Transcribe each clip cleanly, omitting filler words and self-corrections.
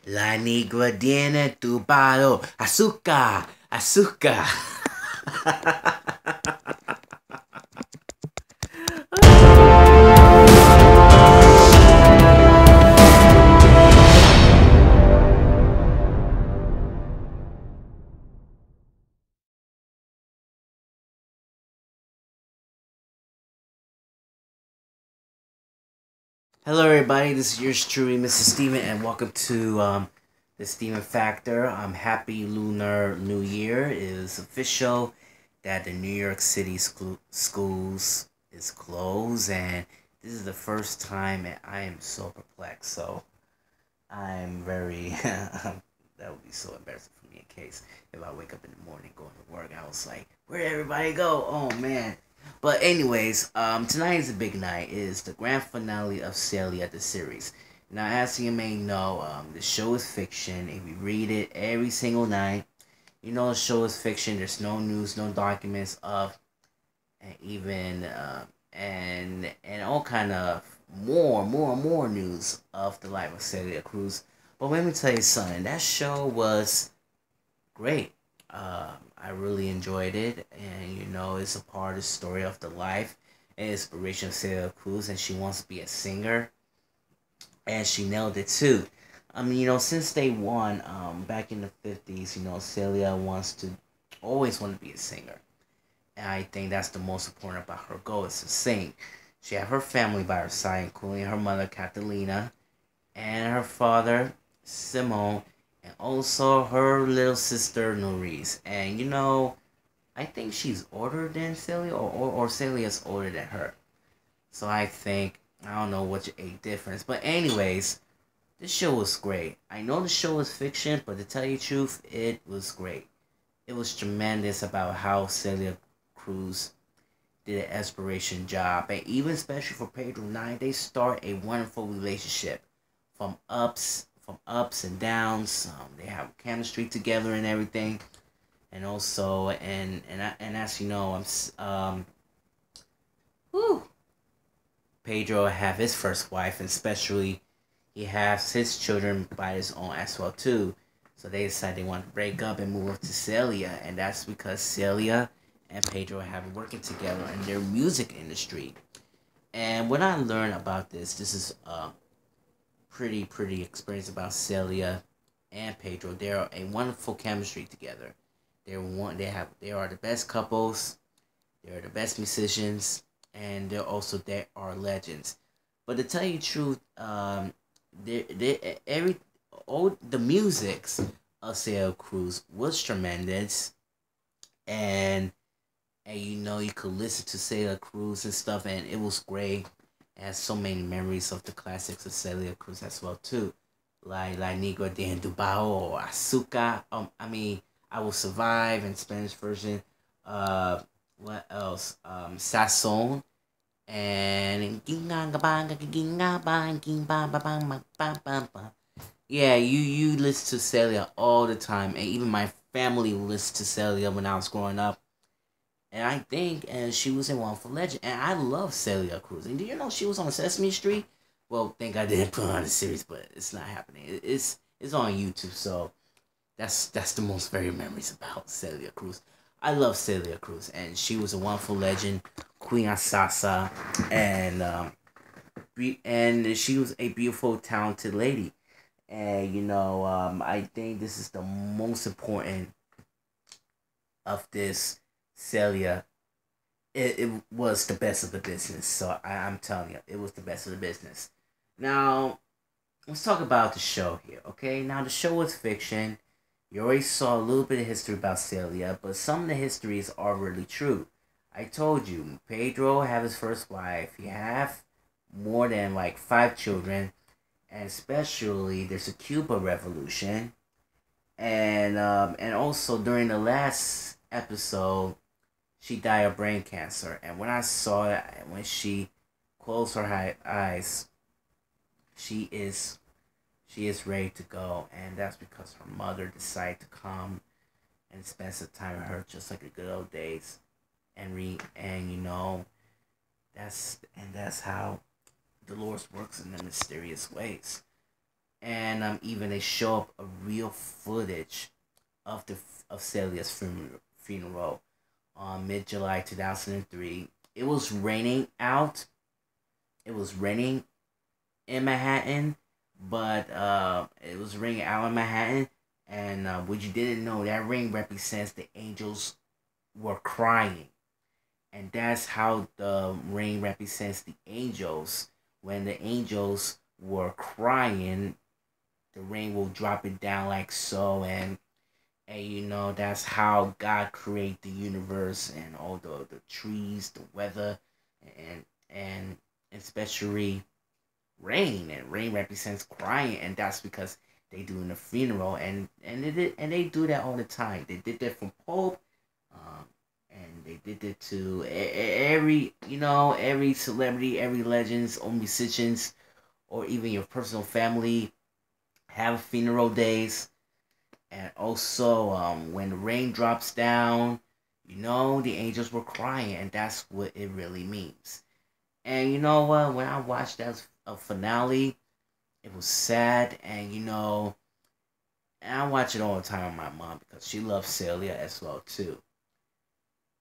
La negra tiene tu palo. Azúcar, azúcar. Hello, everybody. This is yours truly, Mr. Steven, and welcome to the Steven Factor. Happy Lunar New Year. It is official that the New York City schools is closed, and this is the first time, and I am so perplexed. So I'm very that would be so embarrassing for me in case if I wake up in the morning going to work. I was like, where'd everybody go? Oh man. But anyways, tonight is a big night. It is the grand finale of Celia the series. Now, as you may know, the show is fiction. If you read it every single night, you know the show is fiction. There's no news, no documents of, and even and all kind of more news of the life of Celia Cruz. But let me tell you something. That show was great. I really enjoyed it, and it's a part of the story of the life and inspiration of Celia Cruz, and she wants to be a singer, and she nailed it too. I mean, since day one, back in the 50s, Celia wants to always want to be a singer, and I think that's the most important about her goal is to sing. She had her family by her side, including her mother Catalina and her father Simone, and also her little sister Norris. And I think she's older than Celia, or Celia's older than her. So I think I don't know what's your age difference, but anyways, this show was great. I know the show was fiction, but to tell you the truth, it was great. It was tremendous about how Celia Cruz did an exploration job, and even especially for Pedro 9, they start a wonderful relationship from ups and downs. They have chemistry together and everything, and also and as you know, whew, Pedro have his first wife, and especially he has his children by his own as well too. So they decided they want to break up and move up to Celia, and that's because Celia and Pedro have been working together in their music industry. And when I learned about this is pretty experience about Celia and Pedro. They're a wonderful chemistry together. They are the best couples. They're the best musicians, and they are legends. But to tell you the truth, they every all the musics of Celia Cruz was tremendous, and you could listen to Celia Cruz and stuff, and it was great. It has so many memories of the classics of Celia Cruz as well too, like La Negra de Dubao or Azúcar. I Will Survive in Spanish version. What else? Sazón and yeah, you listen to Celia all the time, and even my family listened to Celia when I was growing up. And I think and she was in One for Legend. And I love Celia Cruz. And do you know she was on Sesame Street? Well, thank God I didn't put on the series, but it's not happening. It's on YouTube, so that's the most very memories about Celia Cruz. I love Celia Cruz, and she was a wonderful legend, queen of salsa, and and she was a beautiful, talented lady. And I think this is the most important of this Celia. It was the best of the business. So I'm telling you, it was the best of the business. Now, let's talk about the show here, okay? Now, the show was fiction. You already saw a little bit of history about Celia, but some of the histories are really true. I told you, Pedro had his first wife. He have more than like 5 children, and especially there's a Cuba Revolution, and also during the last episode, she died of brain cancer. And when I saw it, when she closed her eyes, she is she is ready to go, and that's because her mother decided to come and spend some time with her, just like the good old days. And that's how Dolores works in the mysterious ways. and even they show up a real footage of the of Celia's funeral on mid July 2003. It was raining out. It was raining in Manhattan, but it was raining out in Manhattan. And what you didn't know, that rain represents the angels were crying, and that's how the rain represents the angels. When the angels were crying, the rain will drop it down like so, and that's how God created the universe and all the trees, the weather, and especially rain. And rain represents crying, and that's because they do in the funeral, and they do that all the time. They did that from Pope, um, and they did it to every celebrity, every legends or musicians, or even your personal family have funeral days. And also, when the rain drops down, the angels were crying, and that's what it really means. And you know what? When I watched that finale, it was sad, and I watch it all the time with my mom because she loves Celia as well too.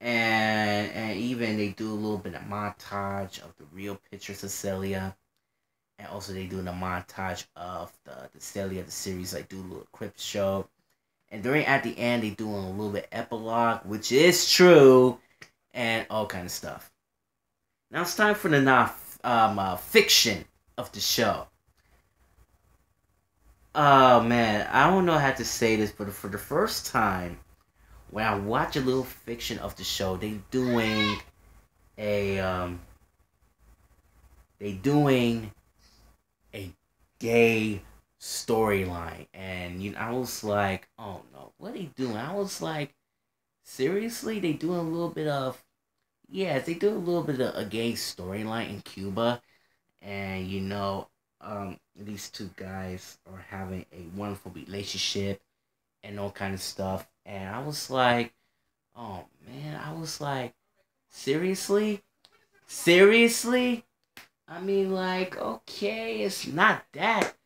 And even they do a little bit of montage of the real pictures of Celia, and also they do the montage of the Celia the series. Like do a little clip show, and during at the end they doing a little bit epilogue, which is true, and all kind of stuff. Now it's time for the fiction of the show. Oh man, I don't know how to say this, but for the first time, when I watch a little fiction of the show, a they doing a gay storyline, and I was like, oh no, what are they doing? I was like, seriously, they doing a little bit of yeah, they do a little bit of a gay storyline in Cuba, and these two guys are having a wonderful relationship and all kind of stuff, and I was like, oh man, I was like, seriously, seriously. I mean, like, okay, it's not that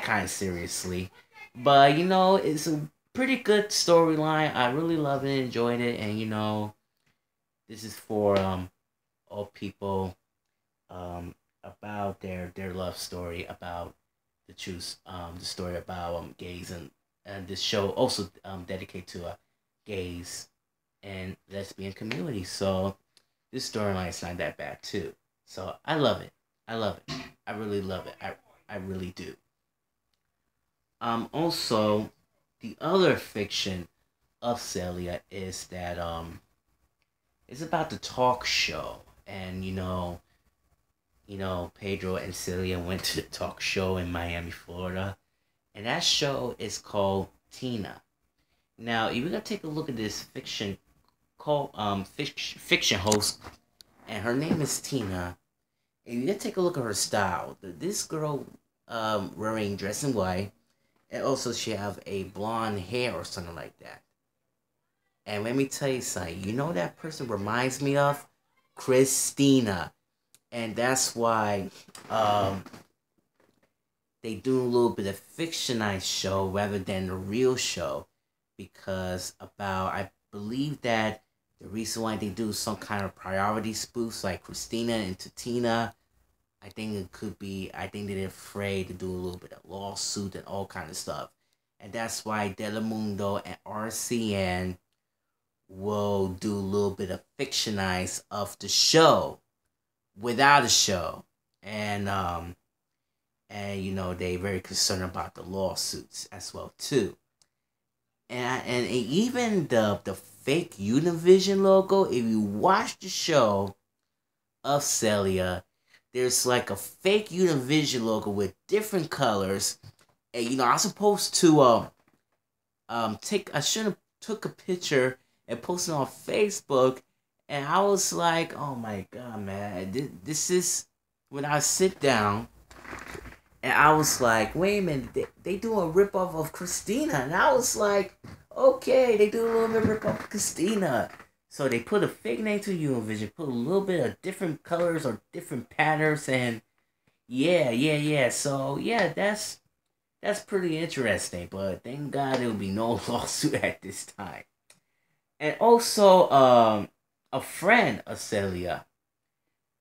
kind of seriously, but it's a pretty good storyline. I really love it, enjoyed it, and this is for all people about their love story, about the story about gays, and this show also dedicated to gays and lesbian community. So this storyline is not that bad too. So I love it. I love it. I really love it. I really do. Also, the other fiction of Celia is that it's about the talk show, and Pedro and Celia went to the talk show in Miami, Florida, and that show is called Tina. Now, if you're gonna take a look at this fiction host, and her name is Tina. If you take a look at her style, this girl wearing dress in white, and also she have a blonde hair or something like that. And let me tell you something. You know that person reminds me of Christina, and that's why they do a little bit of fictionized show rather than the real show, because I believe that the reason why they do some kind of priority spoofs like Christina and Tatina, I think it could be, I think they're afraid to do a little bit of lawsuit and all kind of stuff. And that's why Telemundo and RCN will do a little bit of fictionize of the show without a show. And they very concerned about the lawsuits as well too. And even the fake Univision logo, if you watch the show of Celia, there's like a fake Univision logo with different colors. And I was supposed to I should have took a picture and posted on Facebook, and I was like, oh my god, man, this is when I sit down. And I was like, wait a minute, they do a ripoff of Christina. And I was like, okay, they do a little bit of ripoff of Christina. So they put a fake name to Univision, put a little bit of different colors or different patterns, and yeah. So yeah, That's pretty interesting, but thank God there will be no lawsuit at this time. And also, a friend of Celia,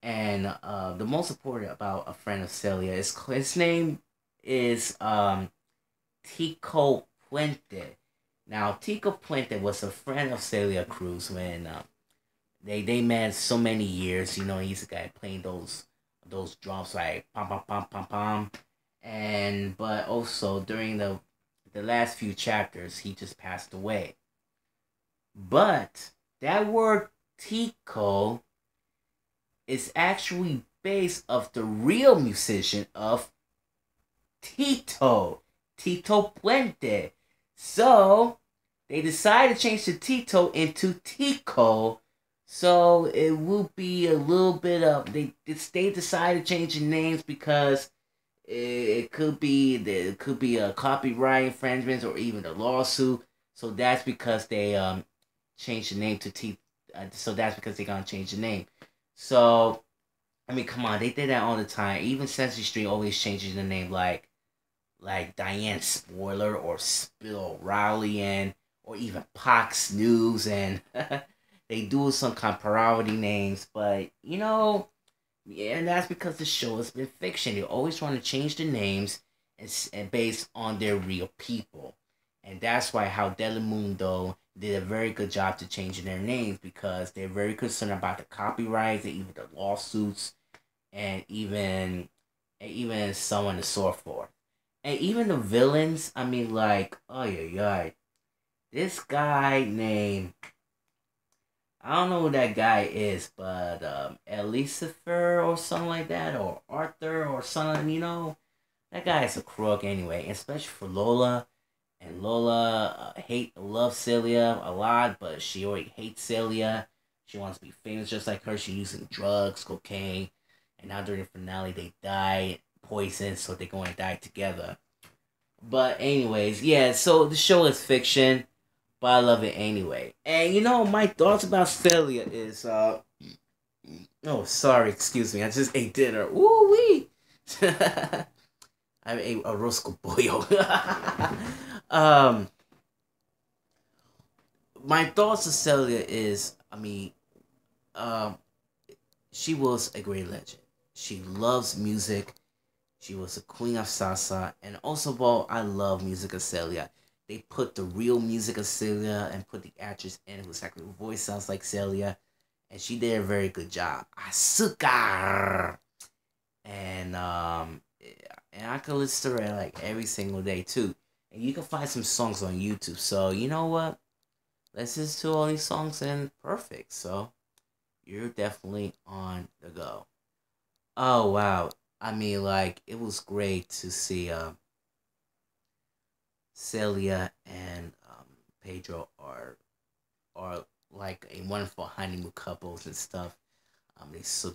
and the most important about a friend of Celia is his name is Tico Puente. Now, Tico Puente was a friend of Celia Cruz when they met so many years. You know, he's the guy playing those drums like pam pam pam pam pam, and but also during the last few chapters, he just passed away. But that word Tico is actually based of the real musician of Tito, Tito Puente. So they decided to change the Tito into Tico. So it will be a little bit of they decided to change the names because it could be a copyright infringement or even a lawsuit. So that's because they changed the name to T. So that's because they're gonna change the name. So I mean, come on, they did that all the time. Even Sesame Street always changes the name, like Diane Spoiler or Spill Riley and or even Pox News, and they do some kind of parody names. But yeah, and that's because the show has been fiction. They're always trying to change the names and based on their real people, and that's why how Telemundo did a very good job to changing their names because they're very concerned about the copyrights and even the lawsuits and even so on and so forth. And even the villains, I mean, like, oh yeah, yeah, this guy named I don't know who that guy is, but Elisifer or something like that, or Arthur or something, that guy is a crook anyway, especially for Lola. And Lola loves Celia a lot, but she already hates Celia. She wants to be famous just like her. She's using drugs, cocaine, and now during the finale they die poisoned, so they're going to die together. But anyways, yeah. So the show is fiction, but I love it anyway. And my thoughts about Celia is oh, sorry, excuse me. I just ate dinner. Woo wee. I ate a rosco pollo. um, my thoughts of Celia is, I mean, um, she was a great legend. She loves music. She was a queen of salsa, and also, well, I love music of Celia. They put the real music of Celia and put the actress in whose actual voice sounds like Celia, and she did a very good job. Azúcar, and and I could listen to her like every single day too. And you can find some songs on YouTube. So you know what? Let's listen to all these songs and perfect. So you're definitely on the go. Oh wow. I mean, like, it was great to see Celia and Pedro are like a wonderful honeymoon couples and stuff.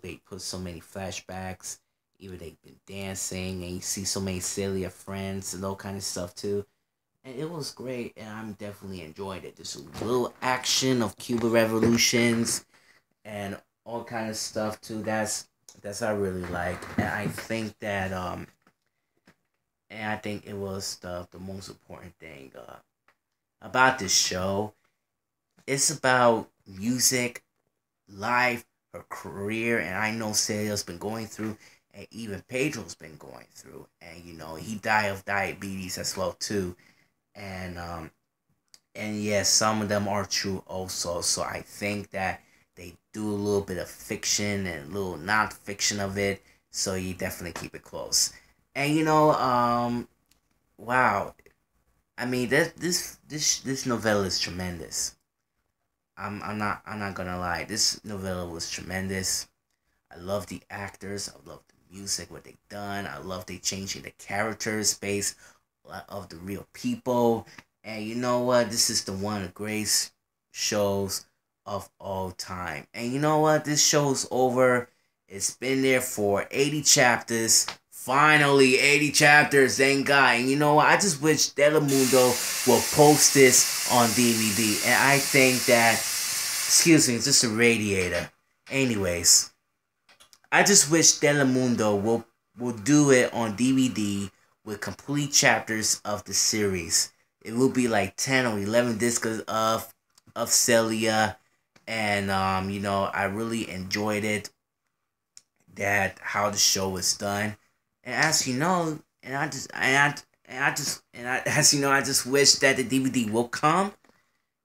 They put so many flashbacks. Even they've been dancing, and you see so many Celia friends and all kind of stuff too. And it was great, and I'm definitely enjoying it. There's a little action of Cuba revolutions and all kind of stuff too. That's I really like, and I think it was the most important thing about this show. It's about music, life, her career, and I know Celia's been going through, and even Pedro's been going through, and he died of diabetes as well too, and yes, some of them are true also. So I think that they do a little bit of fiction and a little non fiction of it. So you definitely keep it close. And wow. I mean, this novella is tremendous. I'm not gonna lie. This novella was tremendous. I love the actors. I love the music, what they done. I love they changing the characters based of the real people. And you know what? This is the one of the greatest shows of all time. And you know what? This show's over. It's been there for 80 chapters. Finally, 80 chapters, thank God. And you know what? I just wish Telemundo will post this on DVD. And I think that, excuse me, it's just a radiator. Anyways, I just wish Telemundo will do it on DVD with complete chapters of the series. It will be like 10 or 11 discs of Celia, and I really enjoyed it. That how the show was done, and as you know, as you know, I just wish that the DVD will come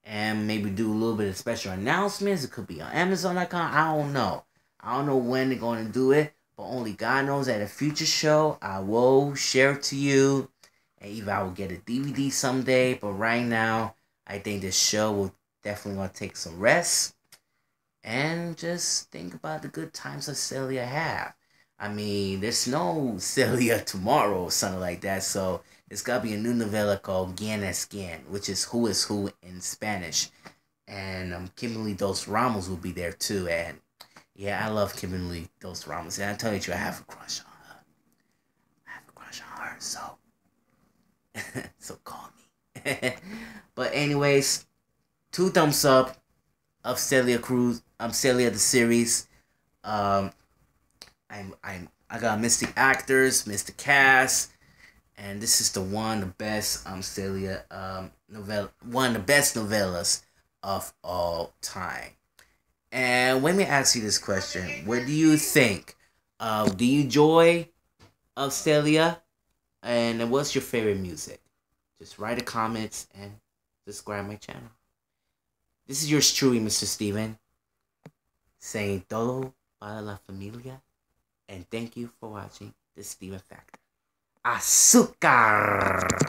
and maybe do a little bit of special announcements. It could be on Amazon.com. I don't know. I don't know when they're going to do it, but only God knows. At a future show, I will share it to you, and either I will get a DVD someday. But right now, I think this show will definitely want to take some rest and just think about the good times that Celia have. I mean, there's no Celia tomorrow or something like that, so it's gotta be a new novella called Gien es Gien, which is who in Spanish. And Kimberly Dos Ramos will be there too, and yeah, I love Kimberly Dos Ramos, and I tell you, I have a crush on her. I have a crush on her, so so call me. But anyways, 2 thumbs up of Celia Cruz. Celia the series. Um, I got Mr. Actors, Mr. Cast, and this is the best Celia novella, one of the best novellas of all time. And let me ask you this question: what do you think? Do you enjoy of Celia? And what's your favorite music? Just write a comments and subscribe my channel. This is yours truly, Mr. Steven, saying todo para la familia, and thank you for watching the Steven Factor. Azúcar!